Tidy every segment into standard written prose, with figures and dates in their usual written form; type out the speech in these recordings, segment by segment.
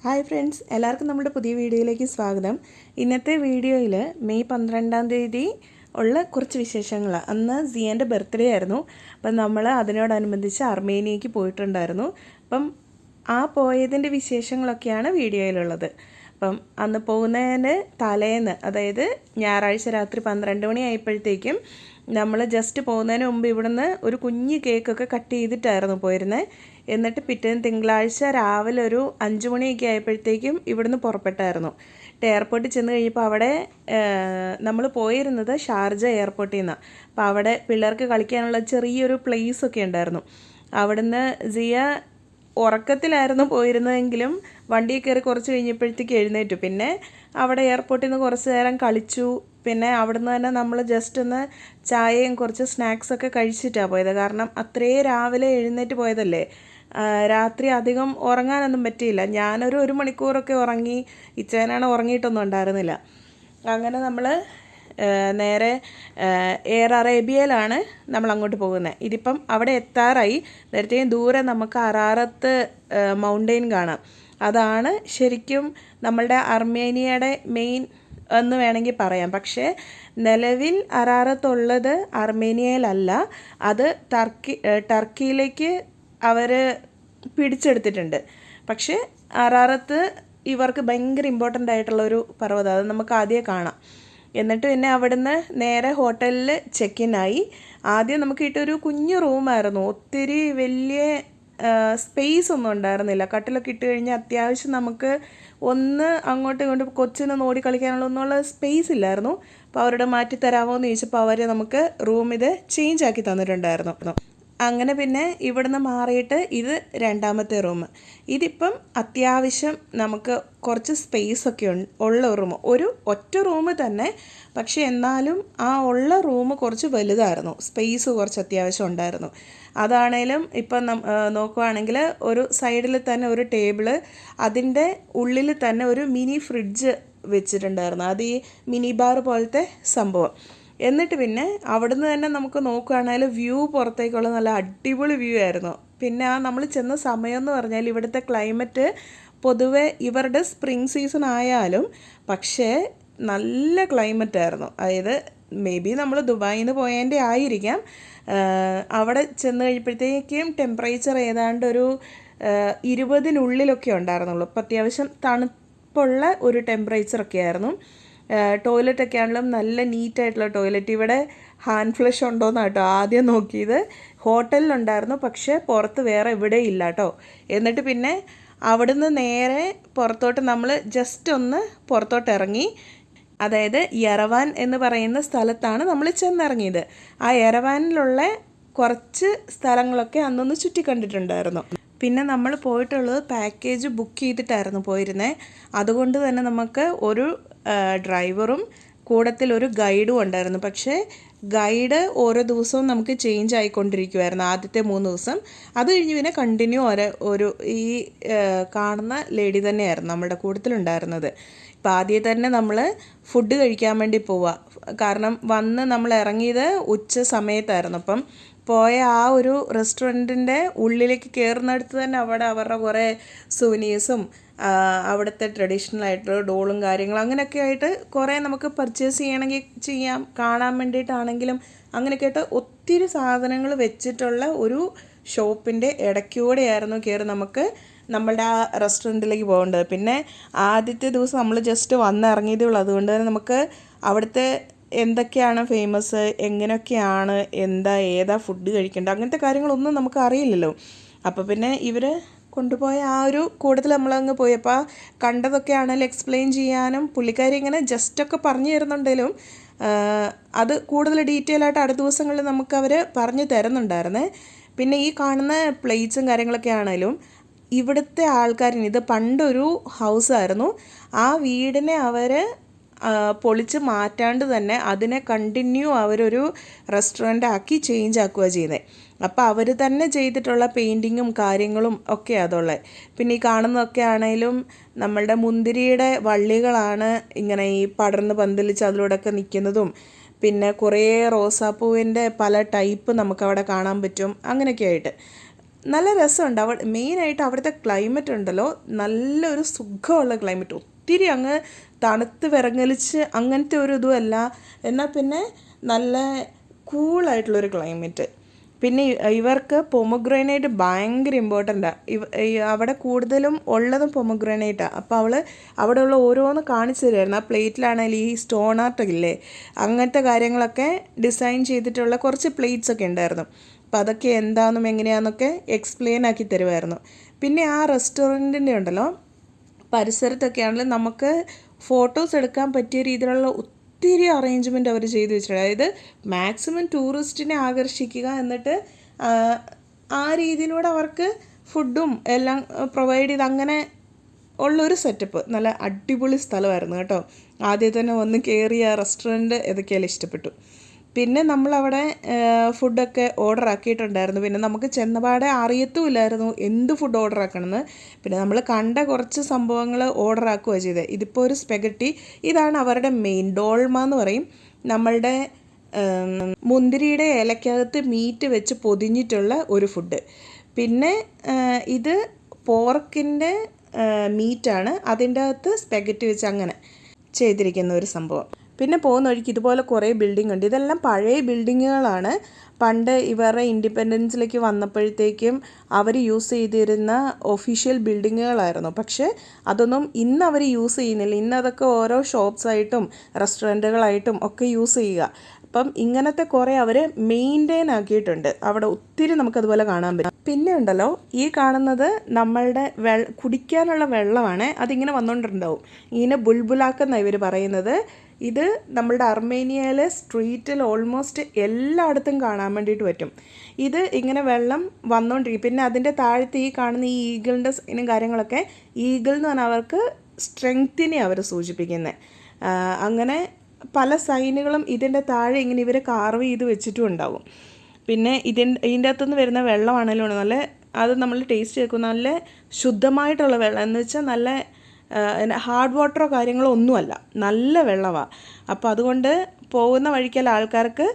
Hi friends, എല്ലാവർക്കും നമ്മുടെ പുതിയ വീഡിയോയിലേക്ക് സ്വാഗതം. ഇന്നത്തെ വീഡിയോയിൽ മെയ് 12-ാം തീയതി ഉള്ള കുറച്ച് വിശേഷങ്ങളാണ്. അന്ന് സിയൻ്റെ ബർത്ത്ഡേ ആയിരുന്നു. അപ്പം നമ്മൾ അതിനോടനുബന്ധിച്ച് അർമേനിയയ്ക്ക് പോയിട്ടുണ്ടായിരുന്നു. അപ്പം ആ പോയതിൻ്റെ വിശേഷങ്ങളൊക്കെയാണ് വീഡിയോയിലുള്ളത്. അപ്പം അന്ന് പോകുന്നതിന് തലേന്ന്, അതായത് ഞായറാഴ്ച രാത്രി 12 മണി ആയപ്പോഴത്തേക്കും നമ്മൾ ജസ്റ്റ് പോകുന്നതിന് മുമ്പ് ഇവിടുന്ന് ഒരു കുഞ്ഞ് കേക്കൊക്കെ കട്ട് ചെയ്തിട്ടായിരുന്നു പോയിരുന്നത്. എന്നിട്ട് പിറ്റേന്ന് തിങ്കളാഴ്ച രാവിലെ ഒരു 5 മണിയൊക്കെ ആയപ്പോഴത്തേക്കും ഇവിടുന്ന് പുറപ്പെട്ടായിരുന്നു. എയർപോർട്ടിൽ ചെന്ന് കഴിഞ്ഞപ്പോൾ അവിടെ നമ്മൾ പോയിരുന്നത് ഷാർജ എയർപോർട്ടിൽ നിന്നാണ്. അപ്പോൾ അവിടെ പിള്ളേർക്ക് കളിക്കാനുള്ള ചെറിയൊരു പ്ലേസൊക്കെ ഉണ്ടായിരുന്നു. അവിടുന്ന് സിയ ഉറക്കത്തിലായിരുന്നു പോയിരുന്നതെങ്കിലും വണ്ടിയിൽ കയറി കുറച്ച് കഴിഞ്ഞപ്പോഴത്തേക്ക് എഴുന്നേറ്റു. പിന്നെ അവിടെ എയർപോർട്ടിൽ നിന്ന് കുറച്ച് നേരം കളിച്ചു. പിന്നെ അവിടുന്ന് തന്നെ നമ്മൾ ജസ്റ്റ് ഒന്ന് ചായയും കുറച്ച് സ്നാക്സൊക്കെ കഴിച്ചിട്ടാണ് പോയത്. കാരണം അത്രയും രാവിലെ എഴുന്നേറ്റ് പോയതല്ലേ, രാത്രി അധികം ഉറങ്ങാനൊന്നും പറ്റിയില്ല. ഞാനൊരു 1 മണിക്കൂറൊക്കെ ഉറങ്ങി. ഇച്ചേനാണ് ഉറങ്ങിയിട്ടൊന്നും ഉണ്ടായിരുന്നില്ല. അങ്ങനെ നമ്മൾ നേരെ എയർ അറേബ്യയിലാണ് നമ്മൾ അങ്ങോട്ട് പോകുന്നത്. ഇതിപ്പം അവിടെ എത്താറായി. നേരത്തെയും ദൂരെ നമുക്ക് അറാറത്ത് മൗണ്ടെയിൻ കാണാം. അതാണ് ശരിക്കും നമ്മളുടെ അർമേനിയയുടെ മെയിൻ എന്ന് വേണമെങ്കിൽ പറയാം. പക്ഷേ നിലവിൽ അറാറത്തുള്ളത് അർമേനിയയിലല്ല, അത് ടർക്കിയിലേക്ക് അവർ പിടിച്ചെടുത്തിട്ടുണ്ട്. പക്ഷേ അറാറത്ത് ഇവർക്ക് ഭയങ്കര ഇമ്പോർട്ടൻ്റ് ആയിട്ടുള്ളൊരു പർവ്വതം, അത് നമുക്ക് ആദ്യമേ കാണാം. എന്നിട്ട് പിന്നെ അവിടുന്ന് നേരെ ഹോട്ടലിൽ ചെക്ക് ഇൻ ആയി. ആദ്യം നമുക്ക് കിട്ടിയൊരു കുഞ്ഞു റൂമായിരുന്നു. ഒത്തിരി വലിയ സ്പേസ് ഒന്നും ഉണ്ടായിരുന്നില്ല. കട്ടിലൊക്കെ ഇട്ട് കഴിഞ്ഞാൽ അത്യാവശ്യം നമുക്ക് ഒന്ന് അങ്ങോട്ടും ഇങ്ങോട്ടും കൊച്ചിന് ഓടി കളിക്കാനുള്ള ഒന്നുള്ള സ്പേസ് ഇല്ലായിരുന്നു. അപ്പോൾ അവരോട് മാറ്റി തരാമോ എന്ന് ചോദിച്ചപ്പോൾ അവർ നമുക്ക് റൂം ഇത് ചേഞ്ച് ആക്കി തന്നിട്ടുണ്ടായിരുന്നു. അങ്ങനെ പിന്നെ ഇവിടുന്ന് മാറിയിട്ട് ഇത് 2ാമത്തെ റൂം. ഇതിപ്പം അത്യാവശ്യം നമുക്ക് കുറച്ച് സ്പേസൊക്കെ ഉള്ള റൂം, ഒരു ഒറ്റ റൂം തന്നെ. പക്ഷേ എന്നാലും ആ ഉള്ള റൂം കുറച്ച് വലുതായിരുന്നു, സ്പേസ് കുറച്ച് അത്യാവശ്യം ഉണ്ടായിരുന്നു. അതാണേലും ഇപ്പം നോക്കുവാണെങ്കിൽ ഒരു സൈഡിൽ തന്നെ ഒരു ടേബിള്, അതിൻ്റെ ഉള്ളിൽ തന്നെ ഒരു മിനി ഫ്രിഡ്ജ് വെച്ചിട്ടുണ്ടായിരുന്നു. അത് ഈ മിനി ബാർ പോലത്തെ സംഭവം. എന്നിട്ട് പിന്നെ അവിടുന്ന് തന്നെ നമുക്ക് നോക്കുകയാണെങ്കിൽ വ്യൂ പുറത്തേക്കുള്ള നല്ല അടിപൊളി വ്യൂ ആയിരുന്നു. പിന്നെ നമ്മൾ ചെന്ന സമയം എന്ന് പറഞ്ഞാൽ ഇവിടുത്തെ ക്ലൈമറ്റ് പൊതുവെ ഇവരുടെ സ്പ്രിങ് സീസൺ ആയാലും പക്ഷേ നല്ല ക്ലൈമറ്റ് ആയിരുന്നു. അതായത് മേ ബി നമ്മൾ ദുബായിൽ നിന്ന് പോയതിൻ്റെ ആയിരിക്കാം. അവിടെ ചെന്ന് കഴിയുമ്പോഴത്തേക്കും ടെമ്പറേച്ചർ ഏതാണ്ട് ഒരു 20-നുള്ളിലൊക്കെ ഉണ്ടായിരുന്നുള്ളൂ. അപ്പോൾ അത്യാവശ്യം തണുപ്പുള്ള ഒരു ടെമ്പറേച്ചറൊക്കെ ആയിരുന്നു. ടോയ്ലറ്റൊക്കെ ആണെങ്കിലും നല്ല നീറ്റായിട്ടുള്ള ടോയ്ലറ്റ്. ഇവിടെ ഹാൻഡ് ഫ്ലഷ് ഉണ്ടോയെന്ന് കേട്ടോ ആദ്യം നോക്കിയത്. ഹോട്ടലിലുണ്ടായിരുന്നു, പക്ഷേ പുറത്ത് വേറെ എവിടെ ഇല്ല കേട്ടോ. എന്നിട്ട് പിന്നെ അവിടുന്ന് നേരെ പുറത്തോട്ട് നമ്മൾ ജസ്റ്റ് ഒന്ന് പുറത്തോട്ട് ഇറങ്ങി. അതായത് യെറവാൻ എന്ന് പറയുന്ന സ്ഥലത്താണ് നമ്മൾ ചെന്നിറങ്ങിയത്. ആ യെറവാനിലുള്ള കുറച്ച് സ്ഥലങ്ങളൊക്കെ അന്നൊന്ന് ചുറ്റിക്കണ്ടിട്ടുണ്ടായിരുന്നു. പിന്നെ നമ്മൾ പോയിട്ടുള്ളത് പാക്കേജ് ബുക്ക് ചെയ്തിട്ടായിരുന്നു പോയിരുന്നത്. അതുകൊണ്ട് തന്നെ നമുക്ക് ഒരു ഡ്രൈവറും കൂടത്തിൽ ഒരു ഗൈഡും ഉണ്ടായിരുന്നു. പക്ഷേ ഗൈഡ് ഓരോ ദിവസവും നമുക്ക് ചേഞ്ച് ആയിക്കൊണ്ടിരിക്കുമായിരുന്നു. ആദ്യത്തെ 3 ദിവസം, അത് കഴിഞ്ഞ് പിന്നെ കണ്ടിന്യൂ ഒരു ഈ കാണുന്ന ലേഡി തന്നെയായിരുന്നു നമ്മുടെ കൂട്ടത്തിലുണ്ടായിരുന്നത്. ഇപ്പം ആദ്യം തന്നെ നമ്മൾ ഫുഡ് കഴിക്കാൻ വേണ്ടി പോവുക. കാരണം വന്ന് നമ്മൾ ഇറങ്ങിയത് ഉച്ച സമയത്തായിരുന്നു. അപ്പം പോയ ആ ഒരു റെസ്റ്റോറൻറ്റിൻ്റെ ഉള്ളിലേക്ക് കയറുന്നിടത്ത് തന്നെ അവിടെ അവരുടെ കുറേ സുവനീഴ്സും അവിടുത്തെ ട്രഡീഷണൽ ആയിട്ടുള്ള ഡോളും കാര്യങ്ങളും അങ്ങനെയൊക്കെ ആയിട്ട് കുറേ നമുക്ക് പർച്ചേസ് ചെയ്യണമെങ്കിൽ ചെയ്യാം. കാണാൻ വേണ്ടിയിട്ടാണെങ്കിലും അങ്ങനെയൊക്കെ ആയിട്ട് ഒത്തിരി സാധനങ്ങൾ വെച്ചിട്ടുള്ള ഒരു ഷോപ്പിൻ്റെ ഇടയ്ക്കൂടെയായിരുന്നു കയറി നമുക്ക് നമ്മളുടെ ആ റെസ്റ്റോറൻറ്റിലേക്ക് പോകേണ്ടത്. പിന്നെ ആദ്യത്തെ ദിവസം നമ്മൾ ജസ്റ്റ് വന്നിറങ്ങിയതേ ഉള്ളൂ. അതുകൊണ്ട് തന്നെ നമുക്ക് അവിടുത്തെ എന്തൊക്കെയാണ് ഫേമസ്, എങ്ങനെയൊക്കെയാണ്, ഏതാ ഫുഡ് കഴിക്കേണ്ടത്, അങ്ങനത്തെ കാര്യങ്ങളൊന്നും നമുക്ക് അറിയില്ലല്ലോ. അപ്പോൾ പിന്നെ ഇവർ കൊണ്ടുപോയ ആ ഒരു കൂട്ടത്തിൽ നമ്മളങ്ങ് പോയപ്പോൾ കണ്ടതൊക്കെ ആണെങ്കിലും എക്സ്പ്ലെയിൻ ചെയ്യാനും പുള്ളിക്കാരി ഇങ്ങനെ ജസ്റ്റൊക്കെ പറഞ്ഞു തരുന്നുണ്ടെങ്കിലും അത് കൂടുതൽ ഡീറ്റെയിൽ ആയിട്ട് അടുത്ത ദിവസങ്ങളിൽ നമുക്ക് അവർ പറഞ്ഞു തരുന്നുണ്ടായിരുന്നേ. പിന്നെ ഈ കാണുന്ന പ്ലേറ്റ്സും കാര്യങ്ങളൊക്കെ ആണെങ്കിലും ഇവിടുത്തെ ആൾക്കാരിന്, ഇത് പണ്ടൊരു ഹൗസായിരുന്നു, ആ വീടിനെ അവർ പൊളിച്ച് മാറ്റാണ്ട് തന്നെ അതിനെ കണ്ടിന്യൂ അവരൊരു റെസ്റ്റോറൻ്റ് ആക്കി ചേഞ്ച് ആക്കുക ചെയ്യുന്നത്. അപ്പോൾ അവർ തന്നെ ചെയ്തിട്ടുള്ള പെയിൻറ്റിങ്ങും കാര്യങ്ങളും ഒക്കെ അതുള്ളത്. പിന്നെ ഈ കാണുന്നതൊക്കെ ആണെങ്കിലും നമ്മളുടെ മുന്തിരിയുടെ വള്ളികളാണ് ഇങ്ങനെ ഈ പടർന്ന് പന്തലിച്ച് അതിലൂടെയൊക്കെ നിൽക്കുന്നതും. പിന്നെ കുറേ റോസാപ്പൂവിൻ്റെ പല ടൈപ്പ് നമുക്കവിടെ കാണാൻ പറ്റും. അങ്ങനെയൊക്കെ ആയിട്ട് നല്ല രസമുണ്ട്. മെയിനായിട്ട് അവിടുത്തെ ക്ലൈമറ്റ് ഉണ്ടല്ലോ, നല്ലൊരു സുഖമുള്ള ക്ലൈമറ്റ്. ഒത്തിരി അങ്ങ് തണുത്ത് വിറങ്ങലിച്ച് അങ്ങനത്തെ ഒരു ഇതുമല്ല, എന്നാൽ പിന്നെ നല്ല കൂളായിട്ടുള്ളൊരു ക്ലൈമറ്റ്. പിന്നെ ഇവർക്ക് പൊമോഗ്രാനൈറ്റ് ഭയങ്കര ഇമ്പോർട്ടൻ്റാണ്. അവിടെ കൂടുതലും ഉള്ളതും പൊമോഗ്രാനൈറ്റാണ്. അപ്പോൾ അവിടെയുള്ള ഓരോന്ന് കാണിച്ചു തരുമായിരുന്നു. ആ പ്ലേറ്റിലാണെങ്കിൽ ഈ സ്റ്റോൺ ആർട്ടൊക്കെ അങ്ങനത്തെ കാര്യങ്ങളൊക്കെ ഡിസൈൻ ചെയ്തിട്ടുള്ള കുറച്ച് പ്ലേറ്റ്സ് ഒക്കെ ഉണ്ടായിരുന്നു. അപ്പോൾ അതൊക്കെ എന്താണെന്നും എങ്ങനെയാണെന്നൊക്കെ എക്സ്പ്ലെയിൻ ആക്കി തരുമായിരുന്നു. പിന്നെ ആ റെസ്റ്റോറൻറ്റിൻ്റെ ഉണ്ടല്ലോ പരിസരത്തൊക്കെ ആണെങ്കിലും നമുക്ക് ഫോട്ടോസ് എടുക്കാൻ പറ്റിയ രീതിയിലുള്ള ഒത്തിരി അറേഞ്ച്മെൻറ്റ് അവർ ചെയ്തു വെച്ചിട്ടുണ്ട്. അതായത് മാക്സിമം ടൂറിസ്റ്റിനെ ആകർഷിക്കുക, എന്നിട്ട് ആ രീതിയിലൂടെ അവർക്ക് ഫുഡും എല്ലാം പ്രൊവൈഡ് ചെയ്ത് അങ്ങനെ ഉള്ളൊരു സെറ്റപ്പ്. നല്ല അടിപൊളി സ്ഥലമായിരുന്നു കേട്ടോ. ആദ്യം തന്നെ വന്ന് കയറിയ റെസ്റ്റോറൻറ്റ് ഏതൊക്കെയാലും ഇഷ്ടപ്പെട്ടു. പിന്നെ നമ്മളവിടെ ഫുഡൊക്കെ ഓർഡർ ആക്കിയിട്ടുണ്ടായിരുന്നു. പിന്നെ നമുക്ക് ചെന്നപാടെ അറിയത്തുമില്ലായിരുന്നു എന്ത് ഫുഡ് ഓർഡർ ആക്കണമെന്ന്. പിന്നെ നമ്മൾ കണ്ട കുറച്ച് സംഭവങ്ങൾ ഓർഡർ ആക്കുകയാണ് ചെയ്തത്. ഇതിപ്പോൾ ഒരു സ്പെഗറ്റി, ഇതാണ് അവരുടെ മെയിൻ. ഡോൾമ എന്ന് പറയും. നമ്മളുടെ മുന്തിരിയുടെ ഇലക്കകത്ത് മീറ്റ് വെച്ച് പൊതിഞ്ഞിട്ടുള്ള ഒരു ഫുഡ്. പിന്നെ ഇത് പോർക്കിൻ്റെ മീറ്റാണ്, അതിൻ്റെ അകത്ത് സ്പെഗറ്റി വെച്ച് അങ്ങനെ ചെയ്തിരിക്കുന്ന ഒരു സംഭവം. പിന്നെ പോകുന്ന വഴിക്ക് ഇതുപോലെ കുറേ ബിൽഡിംഗ് ഉണ്ട്. ഇതെല്ലാം പഴയ ബിൽഡിങ്ങുകളാണ്. പണ്ട് ഇവരുടെ ഇൻഡിപെൻഡൻസിലേക്ക് വന്നപ്പോഴത്തേക്കും അവർ യൂസ് ചെയ്തിരുന്ന ഒഫീഷ്യൽ ബിൽഡിങ്ങുകളായിരുന്നു. പക്ഷേ അതൊന്നും ഇന്ന് അവർ യൂസ് ചെയ്യുന്നില്ല. ഇന്ന് അതൊക്കെ ഓരോ ഷോപ്സായിട്ടും റെസ്റ്റോറൻറ്റുകളായിട്ടും ഒക്കെ യൂസ് ചെയ്യുക. അപ്പം ഇങ്ങനത്തെ കുറേ അവർ മെയിൻറ്റെയിൻ ആക്കിയിട്ടുണ്ട്. അവിടെ ഒത്തിരി നമുക്കതുപോലെ കാണാൻ പറ്റും. പിന്നെ ഉണ്ടല്ലോ, ഈ കാണുന്നത് നമ്മളുടെ കുടിക്കാനുള്ള വെള്ളമാണ്. അതിങ്ങനെ വന്നുകൊണ്ടിട്ടുണ്ടാവും. ഇങ്ങനെ ബുൾബുലാക്കെന്നാണ് ഇവർ പറയുന്നത്. ഇത് നമ്മളുടെ അർമേനിയയിലെ സ്ട്രീറ്റിൽ ഓൾമോസ്റ്റ് എല്ലായിടത്തും കാണാൻ വേണ്ടിയിട്ട് പറ്റും. ഇത് ഇങ്ങനെ വെള്ളം വന്നുകൊണ്ടിരിക്കും. പിന്നെ അതിൻ്റെ താഴത്ത് ഈ കാണുന്ന ഈ ഈഗിളിൻ്റെ സൈനും കാര്യങ്ങളൊക്കെ, ഈഗിൾ എന്ന് പറഞ്ഞാൽ അവർക്ക് സ്ട്രെങ്ത്തിനെ അവർ സൂചിപ്പിക്കുന്നത്. അങ്ങനെ പല സൈനുകളും ഇതിൻ്റെ താഴെ ഇങ്ങനെ ഇവർ കാർവ് ചെയ്ത് വെച്ചിട്ടും ഉണ്ടാവും. പിന്നെ ഇതിൻ്റെ അകത്തുനിന്ന് വരുന്ന വെള്ളമാണല്ലോ നല്ല, അത് നമ്മൾ ടേസ്റ്റ് ചെയ്യും. നല്ല ശുദ്ധമായിട്ടുള്ള വെള്ളം എന്ന് വെച്ചാൽ നല്ല ഹാർഡ് വാട്ടറോ കാര്യങ്ങളോ ഒന്നുമല്ല, നല്ല വെള്ളമാണ്. അപ്പോൾ അതുകൊണ്ട് പോകുന്ന വഴിക്കല്ല ആൾക്കാർക്ക്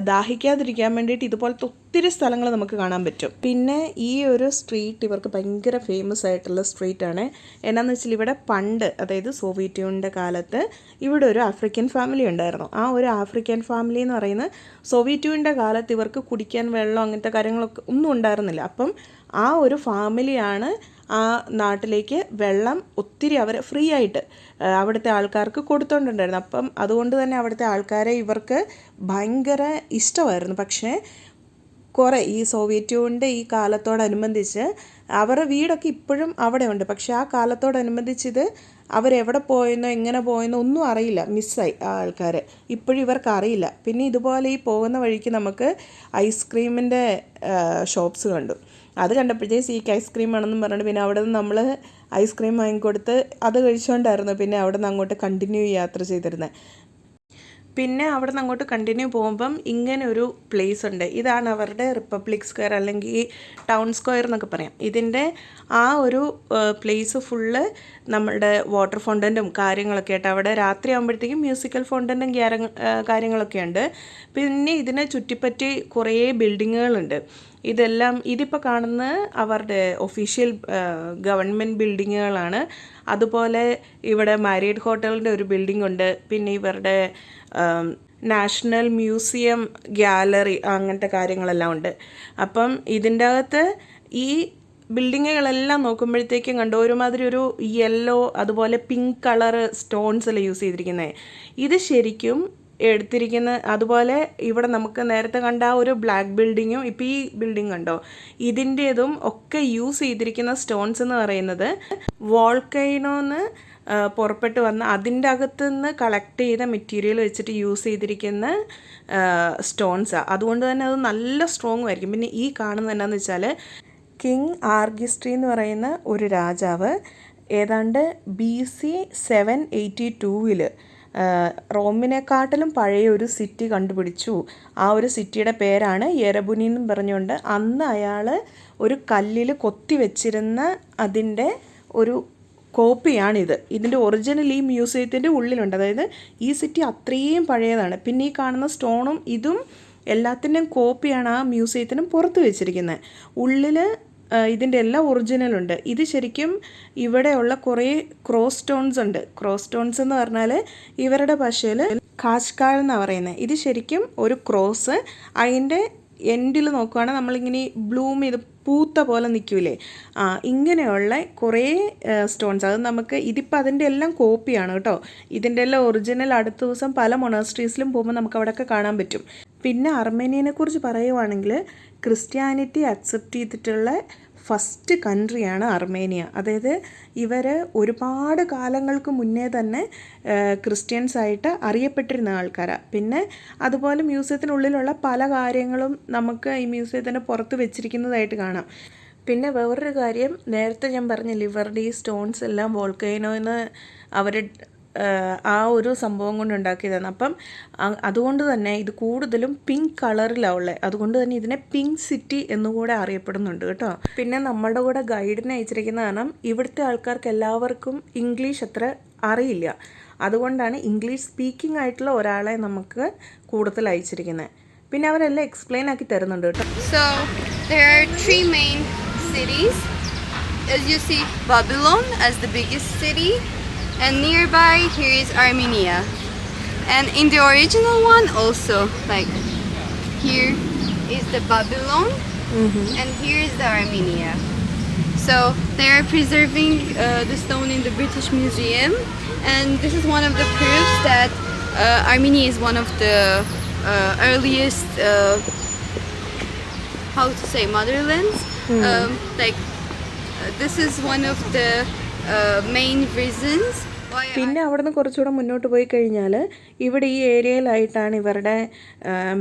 ദാഹിക്കാതിരിക്കാൻ വേണ്ടിയിട്ട് ഇതുപോലത്തെ ഒത്തിരി സ്ഥലങ്ങൾ നമുക്ക് കാണാൻ പറ്റും. പിന്നെ ഈ ഒരു സ്ട്രീറ്റ് ഇവർക്ക് ഭയങ്കര ഫേമസ് ആയിട്ടുള്ള സ്ട്രീറ്റാണ്. എന്നാന്ന് വെച്ചാൽ ഇവിടെ പണ്ട്, അതായത് സോവിയറ്റ് യൂണിയൻ്റെ കാലത്ത് ഇവിടെ ഒരു ആഫ്രിക്കൻ ഫാമിലി ഉണ്ടായിരുന്നു. ആ ഒരു ആഫ്രിക്കൻ ഫാമിലി എന്ന് പറയുന്നത് സോവിയറ്റ് യൂണിയൻ്റെ കാലത്ത് ഇവർക്ക് കുടിക്കാൻ വെള്ളം അങ്ങനത്തെ കാര്യങ്ങളൊക്കെ ഒന്നും ഉണ്ടായിരുന്നില്ല. അപ്പം ആ ഒരു ഫാമിലിയാണ് ആ നാട്ടിലേക്ക് വെള്ളം ഒത്തിരി അവർ ഫ്രീ ആയിട്ട് അവിടുത്തെ ആൾക്കാർക്ക് കൊടുത്തുകൊണ്ടുണ്ടായിരുന്നു. അപ്പം അതുകൊണ്ട് തന്നെ അവിടുത്തെ ആൾക്കാരെ ഇവർക്ക് ഭയങ്കര ഇഷ്ടമായിരുന്നു. പക്ഷേ കുറേ ഈ സോവിയറ്റ് യൂണിയൻ്റെ ഈ കാലത്തോടനുബന്ധിച്ച് അവരുടെ വീടൊക്കെ ഇപ്പോഴും അവിടെ ഉണ്ട്. പക്ഷേ ആ കാലത്തോടനുബന്ധിച്ച് അവരെവിടെ പോയെന്നോ എങ്ങനെ പോയെന്നോ ഒന്നും അറിയില്ല, മിസ്സായി ആ ആൾക്കാർ. ഇപ്പോഴും ഇവർക്ക് അറിയില്ല. പിന്നെ ഇതുപോലെ ഈ പോകുന്ന വഴിക്ക് നമുക്ക് ഐസ്ക്രീമിൻ്റെ ഷോപ്സ് കണ്ടു. അത് കണ്ടപ്പോഴത്തേക്ക് സീക്ക് ഐസ്ക്രീം ആണെന്നും പറഞ്ഞിട്ട് പിന്നെ അവിടെ നിന്ന് നമ്മൾ ഐസ്ക്രീം വാങ്ങിക്കൊടുത്ത് അത് കഴിച്ചുകൊണ്ടായിരുന്നു പിന്നെ അവിടെ നിന്ന് അങ്ങോട്ട് കണ്ടിന്യൂ യാത്ര ചെയ്തിരുന്നത്. പിന്നെ അവിടെ നിന്ന് അങ്ങോട്ട് കണ്ടിന്യൂ പോകുമ്പം ഇങ്ങനെ ഒരു പ്ലേസ് ഉണ്ട്. ഇതാണ് അവരുടെ റിപ്പബ്ലിക് സ്ക്വയർ, അല്ലെങ്കിൽ ടൗൺ സ്ക്വയർ എന്നൊക്കെ പറയാം. ഇതിൻ്റെ ആ ഒരു പ്ലേസ് ഫുള്ള് നമ്മളുടെ വാട്ടർ ഫൗണ്ടനും കാര്യങ്ങളൊക്കെ ആയിട്ട്, അവിടെ രാത്രി ആകുമ്പോഴത്തേക്കും മ്യൂസിക്കൽ ഫൗണ്ടനും കാര്യങ്ങളൊക്കെ ഉണ്ട്. പിന്നെ ഇതിനെ ചുറ്റിപ്പറ്റി കുറേ ബിൽഡിങ്ങുകളുണ്ട്. ഇതിപ്പോൾ കാണുന്ന അവരുടെ ഒഫീഷ്യൽ ഗവൺമെൻറ് ബിൽഡിങ്ങുകളാണ്. അതുപോലെ ഇവിടെ മാരിയറ്റ് ഹോട്ടലിൻ്റെ ഒരു ബിൽഡിംഗ് ഉണ്ട്. പിന്നെ ഇവരുടെ നാഷണൽ മ്യൂസിയം, ഗ്യാലറി, അങ്ങനത്തെ കാര്യങ്ങളെല്ലാം ഉണ്ട്. അപ്പം ഇതിൻ്റെ അകത്ത് ഈ ബിൽഡിങ്ങുകളെല്ലാം നോക്കുമ്പോഴത്തേക്കും കണ്ടോ ഒരുമാതിരി ഒരു യെല്ലോ അതുപോലെ പിങ്ക് കളർ സ്റ്റോൺസ് എല്ലാം യൂസ് ചെയ്തിരിക്കുന്നത്. ഇത് ശരിക്കും എടുത്തിരിക്കുന്ന, അതുപോലെ ഇവിടെ നമുക്ക് നേരത്തെ കണ്ട ആ ഒരു ബ്ലാക്ക് ബിൽഡിങ്ങും ഇപ്പോൾ ഈ ബിൽഡിംഗ് കണ്ടോ, ഇതിൻ്റേതും ഒക്കെ യൂസ് ചെയ്തിരിക്കുന്ന സ്റ്റോൺസ് എന്ന് പറയുന്നത് വോൾക്കൈനോന്ന് പുറപ്പെട്ട് വന്ന് അതിൻ്റെ അകത്തുനിന്ന് കളക്ട് ചെയ്ത മെറ്റീരിയൽ വെച്ചിട്ട് യൂസ് ചെയ്തിരിക്കുന്ന സ്റ്റോൺസാണ്. അതുകൊണ്ട് തന്നെ അത് നല്ല സ്ട്രോങ് ആയിരിക്കും. പിന്നെ ഈ കാണുന്നത് എന്താണെന്ന് വെച്ചാൽ കിങ് ആർഗിസ്ട്രി എന്ന് പറയുന്ന ഒരു രാജാവ് ഏതാണ്ട് BC 782 റോമിനെക്കാട്ടിലും പഴയ ഒരു സിറ്റി കണ്ടുപിടിച്ചു. ആ ഒരു സിറ്റിയുടെ പേരാണ് യെരബുനി എന്നും പറഞ്ഞുകൊണ്ട് അന്ന് അയാൾ ഒരു കല്ലിൽ കൊത്തി വെച്ചിരുന്ന അതിൻ്റെ ഒരു കോപ്പിയാണിത്. ഇതിൻ്റെ ഒറിജിനൽ ഈ മ്യൂസിയത്തിൻ്റെ ഉള്ളിലുണ്ട്. അതായത് ഈ സിറ്റി അത്രയും പഴയതാണ്. പിന്നെ ഈ കാണുന്ന സ്റ്റോണും ഇതും എല്ലാത്തിൻ്റെയും കോപ്പിയാണ് ആ മ്യൂസിയത്തിനും പുറത്ത് വെച്ചിരിക്കുന്നത്. ഉള്ളിൽ ഇതിൻ്റെ എല്ലാം ഒറിജിനലുണ്ട്. ഇത് ശരിക്കും ഇവിടെയുള്ള കുറേ ക്രോസ് സ്റ്റോൺസ് ഉണ്ട്. ക്രോസ് സ്റ്റോൺസ് എന്ന് പറഞ്ഞാൽ ഇവരുടെ ഭാഷയിൽ കാഷ്കാൾ എന്നാണ് പറയുന്നത്. ഇത് ശരിക്കും ഒരു ക്രോസ്, അതിൻ്റെ എൻഡിൽ നോക്കുകയാണെങ്കിൽ നമ്മളിങ്ങനെ ബ്ലൂം ചെയ്ത് പൂത്ത പോലെ നിൽക്കൂലേ, ഇങ്ങനെയുള്ള കുറേ സ്റ്റോൺസ്. അത് നമുക്ക് ഇതിപ്പോൾ അതിൻ്റെ എല്ലാം കോപ്പിയാണ് കേട്ടോ. ഇതിൻ്റെ എല്ലാം ഒറിജിനൽ അടുത്ത ദിവസം പല മൊണാസ്ട്രീസിലും പോകുമ്പോൾ നമുക്ക് അവിടെയൊക്കെ കാണാൻ പറ്റും. പിന്നെ അർമേനിയനെക്കുറിച്ച് പറയുവാണെങ്കിൽ ക്രിസ്ത്യാനിറ്റി അക്സെപ്റ്റ് ചെയ്തിട്ടുള്ള ഫസ്റ്റ് കൺട്രിയാണ് അർമേനിയ. അതായത് ഇവർ ഒരുപാട് കാലങ്ങൾക്ക് മുന്നേ തന്നെ ക്രിസ്ത്യൻസ് ആയിട്ട് അറിയപ്പെട്ടിരുന്ന ആൾക്കാരാണ്. പിന്നെ അതുപോലെ മ്യൂസിയത്തിനുള്ളിലുള്ള പല കാര്യങ്ങളും നമുക്ക് ഈ മ്യൂസിയത്തിൻ്റെ പുറത്ത് വെച്ചിരിക്കുന്നതായിട്ട് കാണാം. പിന്നെ വേറൊരു കാര്യം, നേരത്തെ ഞാൻ പറഞ്ഞില്ല ഇവരുടെ ഈ സ്റ്റോൺസ് എല്ലാം വോൾക്കനോന്ന് അവർ ആ ഒരു സംഭവം കൊണ്ട് ഉണ്ടാക്കിയതാണ്. അപ്പം അതുകൊണ്ട് തന്നെ ഇത് കൂടുതലും പിങ്ക് കളറിലാണ് ഉള്ളത്. അതുകൊണ്ട് തന്നെ ഇതിനെ പിങ്ക് സിറ്റി എന്നുകൂടെ അറിയപ്പെടുന്നുണ്ട് കേട്ടോ. പിന്നെ നമ്മുടെ കൂടെ ഗൈഡിനെ അയച്ചിരിക്കുന്ന കാരണം ഇവിടുത്തെ ആൾക്കാർക്ക് എല്ലാവർക്കും ഇംഗ്ലീഷ് അത്ര അറിയില്ല. അതുകൊണ്ടാണ് ഇംഗ്ലീഷ് സ്പീക്കിംഗ് ആയിട്ടുള്ള ഒരാളെ നമുക്ക് കൂടുതൽ അയച്ചിരിക്കുന്നത്. പിന്നെ അവരെല്ലാം എക്സ്പ്ലെയിൻ ആക്കി തരുന്നുണ്ട് കേട്ടോ. So there are 3 main cities. As you see, Babylon as the biggest city. And nearby here is Armenia, and in the original one also, like here is the Babylon, and here is the Armenia. So they are preserving the stone in the British Museum, and this is one of the proofs that Armenia is one of the earliest how to say motherlands. Like this is one of the main reasons. പിന്നെ അവിടുന്ന് കുറച്ചുകൂടെ മുന്നോട്ട് പോയി കഴിഞ്ഞാൽ ഇവിടെ ഈ ഏരിയയിലായിട്ടാണ് ഇവരുടെ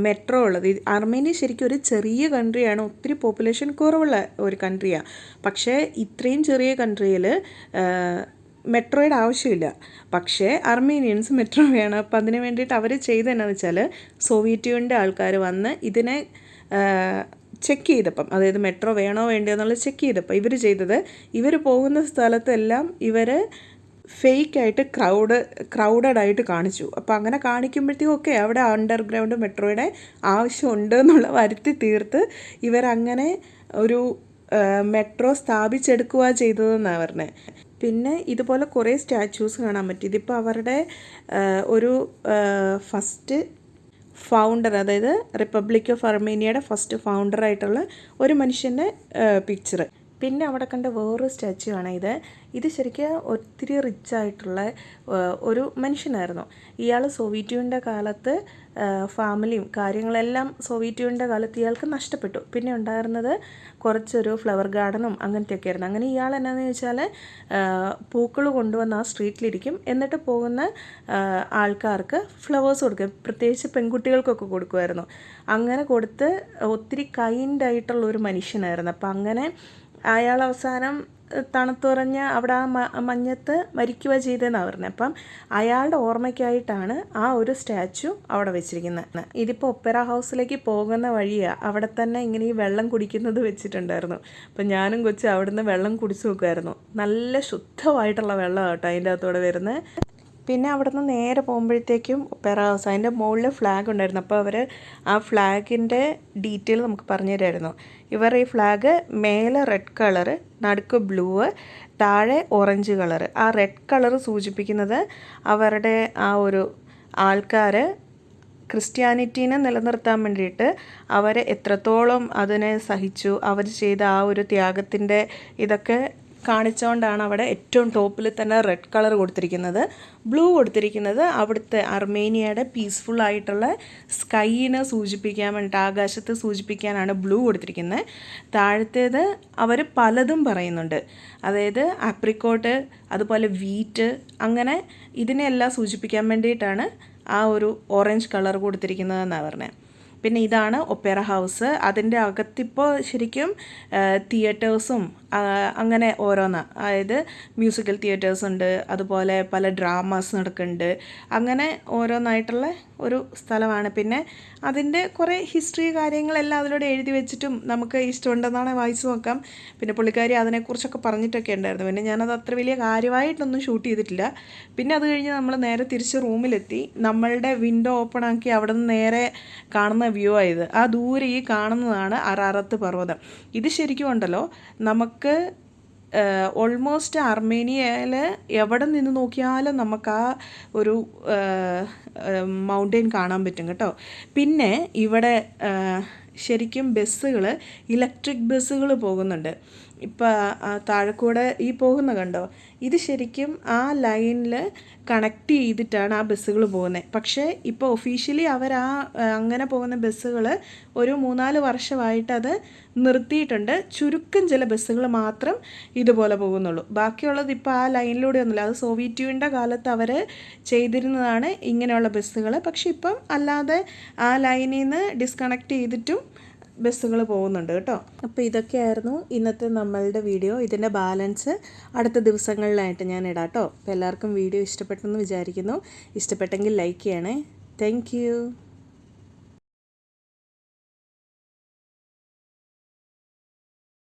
metro ഉള്ളത്. അർമേനിയ ശരിക്കും ഒരു ചെറിയ കൺട്രിയാണ്, ഒത്തിരി പോപ്പുലേഷൻ കുറവുള്ള ഒരു കൺട്രിയാണ്. പക്ഷേ ഇത്രയും ചെറിയ കൺട്രിയിൽ മെട്രോയുടെ ആവശ്യമില്ല. പക്ഷേ അർമേനിയൻസ് മെട്രോ വേണം. അപ്പം അതിന് വേണ്ടിയിട്ട് അവർ ചെയ്തതെന്നു വെച്ചാൽ സോവിയറ്റ് യൂണിയൻ്റെ ആൾക്കാർ വന്ന് ഇതിനെ ചെക്ക് ചെയ്തപ്പം, അതായത് മെട്രോ വേണോ വേണ്ടയോ എന്നുള്ളത് ചെക്ക് ചെയ്തപ്പോൾ ഇവർ ചെയ്തത്, ഇവർ പോകുന്ന സ്ഥലത്തെല്ലാം ഇവർ ഫേക്കായിട്ട് ക്രൗഡഡ് ആയിട്ട് കാണിച്ചു. അപ്പോൾ അങ്ങനെ കാണിക്കുമ്പോഴത്തേക്കും ഒക്കെ അവിടെ അണ്ടർഗ്രൗണ്ട് മെട്രോയുടെ ആവശ്യമുണ്ട് എന്നുള്ള വരുത്തി തീർത്ത് ഇവരങ്ങനെ ഒരു മെട്രോ സ്ഥാപിച്ചെടുക്കുക ചെയ്തതെന്നാണ് പറഞ്ഞത്. പിന്നെ ഇതുപോലെ കുറേ സ്റ്റാച്യൂസ് കാണാൻ പറ്റും. ഇതിപ്പോൾ അവരുടെ ഒരു ഫസ്റ്റ് ഫൗണ്ടർ, അതായത് റിപ്പബ്ലിക് ഓഫ് അർമേനിയയുടെ ഫസ്റ്റ് ഫൗണ്ടറായിട്ടുള്ള ഒരു മനുഷ്യൻ്റെ പിക്ചർ. പിന്നെ അവിടെ കണ്ട വേറൊരു സ്റ്റാച്ചു ആണ് ഇത് ശരിക്കും ഒത്തിരി റിച്ചായിട്ടുള്ള ഒരു മനുഷ്യനായിരുന്നു. ഇയാൾ സോവിയറ്റ് യൂണിയൻ്റെ കാലത്ത് ഫാമിലിയും കാര്യങ്ങളെല്ലാം സോവിയറ്റ് യൂണിയൻ്റെ കാലത്ത് ഇയാൾക്ക് നഷ്ടപ്പെട്ടു. പിന്നെ ഉണ്ടായിരുന്നത് കുറച്ചൊരു ഫ്ലവർ ഗാർഡനും അങ്ങനത്തെയൊക്കെ ആയിരുന്നു. അങ്ങനെ ഇയാൾ എന്നാന്ന് ചോദിച്ചാൽ പൂക്കൾ കൊണ്ടുവന്ന് ആ സ്ട്രീറ്റിലിരിക്കും, എന്നിട്ട് പോകുന്ന ആൾക്കാർക്ക് ഫ്ലവേഴ്സ് കൊടുക്കും, പ്രത്യേകിച്ച് പെൺകുട്ടികൾക്കൊക്കെ കൊടുക്കുമായിരുന്നു. അങ്ങനെ കൊടുത്ത് ഒത്തിരി കൈൻഡായിട്ടുള്ള ഒരു മനുഷ്യനായിരുന്നു. അപ്പം അങ്ങനെ അയാൾ അവസാനം തണുത്തുറഞ്ഞ് അവിടെ ആ മഞ്ഞത്ത് മരിക്കുക ചെയ്തതെന്നാണ് പറഞ്ഞത്. അപ്പം അയാളുടെ ഓർമ്മയ്ക്കായിട്ടാണ് ആ ഒരു സ്റ്റാച്ചു അവിടെ വെച്ചിരിക്കുന്നത്. ഇതിപ്പോൾ ഒപ്പേറ ഹൗസിലേക്ക് പോകുന്ന വഴിയാണ്. അവിടെ തന്നെ ഇങ്ങനെ ഈ വെള്ളം കുടിക്കുന്നത് വെച്ചിട്ടുണ്ടായിരുന്നു. അപ്പം ഞാനും കൊച്ചു അവിടുന്ന് വെള്ളം കുടിച്ചു നോക്കുമായിരുന്നു. നല്ല ശുദ്ധമായിട്ടുള്ള വെള്ളം കേട്ടോ അതിൻ്റെ അകത്തൂടെ വരുന്നത്. പിന്നെ അവിടുന്ന് നേരെ പോകുമ്പോഴത്തേക്കും ഒപ്പേറ ഹൗസ്, അതിൻ്റെ മുകളിൽ ഫ്ലാഗ് ഉണ്ടായിരുന്നു. അപ്പോൾ അവർ ആ ഫ്ലാഗിൻ്റെ ഡീറ്റെയിൽ നമുക്ക് പറഞ്ഞു തരായിരുന്നു. ഇവർ ഈ ഫ്ലാഗ് മേലെ റെഡ് കളറ്, നടുക്ക് ബ്ലൂ, താഴെ ഓറഞ്ച് കളറ്. ആ റെഡ് കളറ് സൂചിപ്പിക്കുന്നത് അവരുടെ ആ ഒരു ആൾക്കാർ ക്രിസ്ത്യാനിറ്റീനെ നിലനിർത്താൻ വേണ്ടിയിട്ട് അവർ എത്രത്തോളം അതിനെ സഹിച്ചു, അവർ ചെയ്ത ആ ഒരു ത്യാഗത്തിൻ്റെ ഇതൊക്കെ കാണിച്ചുകൊണ്ടാണ് അവിടെ ഏറ്റവും ടോപ്പിൽ തന്നെ റെഡ് കളർ കൊടുത്തിരിക്കുന്നത്. ബ്ലൂ കൊടുത്തിരിക്കുന്നത് അവിടുത്തെ അർമേനിയയുടെ പീസ്ഫുൾ ആയിട്ടുള്ള സ്കൈനെ സൂചിപ്പിക്കാൻ വേണ്ടിയിട്ട്, ആകാശത്തെ സൂചിപ്പിക്കാനാണ് ബ്ലൂ കൊടുത്തിരിക്കുന്നത്. താഴത്തേത് അവർ പലതും പറയുന്നുണ്ട്, അതായത് ആപ്രിക്കോട്ട്, അതുപോലെ വീറ്റ്, അങ്ങനെ ഇതിനെല്ലാം സൂചിപ്പിക്കാൻ വേണ്ടിയിട്ടാണ് ആ ഒരു ഓറഞ്ച് കളർ കൊടുത്തിരിക്കുന്നതെന്നാണ് പറഞ്ഞത്. പിന്നെ ഇതാണ് ഒപ്പേറ ഹൗസ്. അതിൻ്റെ അകത്തിപ്പോൾ ശരിക്കും തിയേറ്റേഴ്സും അങ്ങനെ ഓരോന്നാണ്, അതായത് മ്യൂസിക്കൽ തിയേറ്റേഴ്സ് ഉണ്ട്, അതുപോലെ പല ഡ്രാമാസ് നടക്കുന്നുണ്ട്, അങ്ങനെ ഓരോന്നായിട്ടുള്ള ഒരു സ്ഥലമാണ്. പിന്നെ അതിൻ്റെ കുറേ ഹിസ്റ്ററി കാര്യങ്ങളെല്ലാം അതിലൂടെ എഴുതി വെച്ചിട്ടും നമുക്ക് ഇഷ്ടമുണ്ടെന്നാണ് വായിച്ചു നോക്കാം. പിന്നെ പുള്ളിക്കാരി അതിനെക്കുറിച്ചൊക്കെ പറഞ്ഞിട്ടൊക്കെ ഉണ്ടായിരുന്നു. പിന്നെ ഞാനത് അത്ര വലിയ കാര്യമായിട്ടൊന്നും ഷൂട്ട് ചെയ്തിട്ടില്ല. പിന്നെ അത് കഴിഞ്ഞ് നമ്മൾ നേരെ തിരിച്ച് റൂമിലെത്തി. നമ്മളുടെ വിൻഡോ ഓപ്പൺ ആക്കി അവിടെ നിന്ന് നേരെ കാണുന്ന വ്യൂ ആയത്. ആ ദൂരെ ഈ കാണുന്നതാണ് അറാറത്ത് പർവ്വതം. ഇത് ശരിക്കും ഉണ്ടല്ലോ നമുക്ക് ഓൾമോസ്റ്റ് അർമേനിയയിൽ എവിടെ നിന്ന് നോക്കിയാലും നമുക്ക് ആ ഒരു മൗണ്ടെയിൻ കാണാൻ പറ്റും കേട്ടോ. പിന്നെ ഇവിടെ ശരിക്കും ബസ്സുകൾ, ഇലക്ട്രിക് ബസ്സുകൾ പോകുന്നുണ്ട്. ഇപ്പോൾ താഴെക്കൂടെ ഈ പോകുന്ന കണ്ടോ, ഇത് ശരിക്കും ആ ലൈനിൽ കണക്ട് ചെയ്തിട്ടാണ് ആ ബസ്സുകൾ പോകുന്നത്. പക്ഷേ ഇപ്പോൾ ഒഫീഷ്യലി അങ്ങനെ പോകുന്ന ബസ്സുകൾ ഒരു 3-4 വർഷമായിട്ട് അത് നിർത്തിയിട്ടുണ്ട്. ചുരുക്കം ചില ബസ്സുകൾ മാത്രം ഇതുപോലെ പോകുന്നുള്ളൂ. ബാക്കിയുള്ളത് ഇപ്പോൾ ആ ലൈനിലൂടെ ഒന്നുമില്ല. അത് സോവിയറ്റ് യൂണിയൻ്റെ കാലത്ത് അവർ ചെയ്തിരുന്നതാണ് ഇങ്ങനെയുള്ള ബസ്സുകൾ. പക്ഷെ ഇപ്പം അല്ലാതെ ആ ലൈനിൽ നിന്ന് ഡിസ്കണക്ട് ചെയ്തിട്ടും ബസ്സുകൾ പോകുന്നുണ്ട് കേട്ടോ. അപ്പോൾ ഇതൊക്കെയായിരുന്നു ഇന്നത്തെ നമ്മളുടെ വീഡിയോ. ഇതിൻ്റെ ബാലൻസ് അടുത്ത ദിവസങ്ങളിലായിട്ട് ഞാൻ ഇടാം കേട്ടോ. അപ്പോൾ എല്ലാവർക്കും വീഡിയോ ഇഷ്ടപ്പെട്ടെന്ന് വിചാരിക്കുന്നു. ഇഷ്ടപ്പെട്ടെങ്കിൽ ലൈക്ക് ചെയ്യണേ. താങ്ക്